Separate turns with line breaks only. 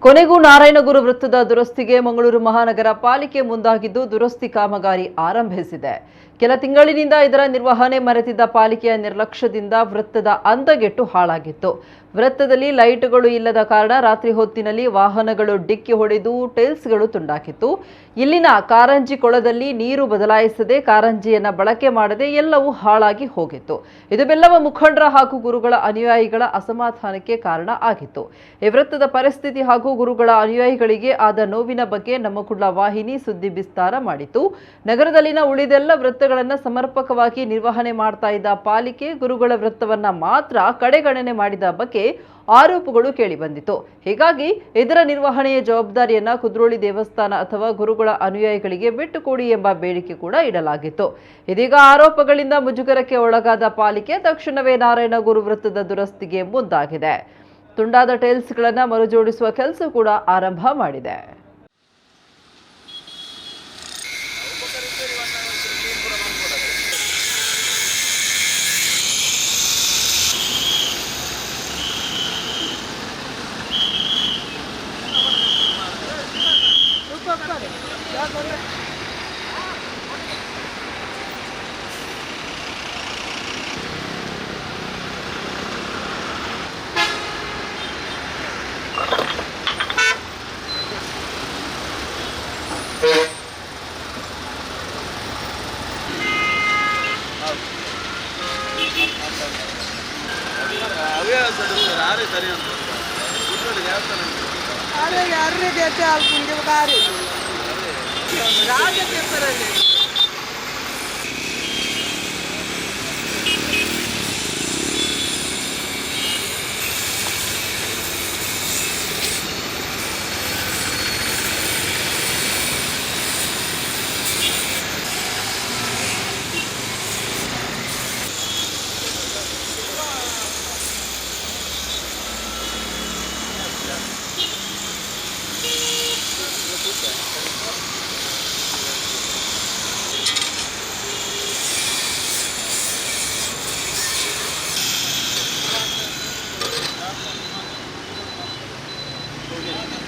ಕೊನೆಗೂ ನಾರಾಯಣಗುರು ವೃತ್ತದ ದುರಸ್ತಿಗೆ ಮಂಗಳೂರು ಮಹಾನಗರ ಪಾಲಿಕೆ ಮುಂದಾಗಿದ್ದು ದುರಸ್ತಿ ಕಾಮಗಾರಿ ಆರಂಭಿಸಿದೆ. ಕೆಲ ತಿಂಗಳಿನಿಂದ ಇದರ ನಿರ್ವಹಣೆ ಮರೆತಿದ್ದ ಪಾಲಿಕೆಯ ನಿರ್ಲಕ್ಷ್ಯದಿಂದ ವೃತ್ತದ ಅಂದಗೆಟ್ಟು ಹಾಳಾಗಿತ್ತು. ವೃತ್ತದಲ್ಲಿ ಲೈಟ್ಗಳು ಇಲ್ಲದ ಕಾರಣ ರಾತ್ರಿ ಹೊತ್ತಿನಲ್ಲಿ ವಾಹನಗಳು ಡಿಕ್ಕಿ ಹೊಡೆದು ಟೈಲ್ಸ್ಗಳು ತುಂಡಾಕಿತ್ತು. ಇಲ್ಲಿನ ಕಾರಂಜಿ ಕೊಳದಲ್ಲಿ ನೀರು ಬದಲಾಯಿಸದೆ ಕಾರಂಜಿಯನ್ನ ಬಳಕೆ ಮಾಡದೆ ಎಲ್ಲವೂ ಹಾಳಾಗಿ ಹೋಗಿತ್ತು. ಇದು ಬೆಲ್ಲವ ಮುಖಂಡರ ಹಾಗೂ ಗುರುಗಳ ಅನುಯಾಯಿಗಳ ಅಸಮಾಧಾನಕ್ಕೆ ಕಾರಣ ಆಗಿತ್ತು. ಈ ವೃತ್ತದ ಪರಿಸ್ಥಿತಿ ಹಾಗೂ ಗುರುಗಳ ಅನುಯಾಯಿಗಳಿಗೆ ಆದ ನೋವಿನ ಬಗ್ಗೆ ನಮ್ಮ ಕುಡ್ಲ ವಾಹಿನಿ ಸುದ್ದಿ ಬಿಸ್ತಾರ ಮಾಡಿತು. ನಗರದಲ್ಲಿನ ಉಳಿದೆಲ್ಲ ವೃತ್ತಗಳನ್ನು ಸಮರ್ಪಕವಾಗಿ ನಿರ್ವಹಣೆ ಮಾಡ್ತಾ ಇದ್ದ ಪಾಲಿಕೆ ಗುರುಗಳ ವೃತ್ತವನ್ನ ಮಾತ್ರ ಕಡೆಗಣನೆ ಮಾಡಿದ ಬಗ್ಗೆ ಆರೋಪಗಳು ಕೇಳಿಬಂದಿತು. ಹೀಗಾಗಿ ಇದರ ನಿರ್ವಹಣೆಯ ಜವಾಬ್ದಾರಿಯನ್ನ ಕುದ್ರೋಳಿ ದೇವಸ್ಥಾನ ಅಥವಾ ಗುರುಗಳ ಅನುಯಾಯಿಗಳಿಗೆ ಬಿಟ್ಟುಕೊಡಿ ಎಂಬ ಬೇಡಿಕೆ ಕೂಡ ಇಡಲಾಗಿತ್ತು. ಇದೀಗ ಆರೋಪಗಳಿಂದ ಮುಜುಗರಕ್ಕೆ ಒಳಗಾದ ಪಾಲಿಕೆ ತಕ್ಷಣವೇ ನಾರಾಯಣಗುರು ವೃತ್ತದ ದುರಸ್ತಿಗೆ ಮುಂದಾಗಿದೆ. ತುಂಡಾದ ಟೈಲ್ಸ್ಗಳನ್ನು ಮರುಜೋಡಿಸುವ ಕೆಲಸ ಕೂಡ ಆರಂಭ ಮಾಡಿದೆ.
अरे यार रे देते आप कुंडे बता रहे राज के तरह Okay.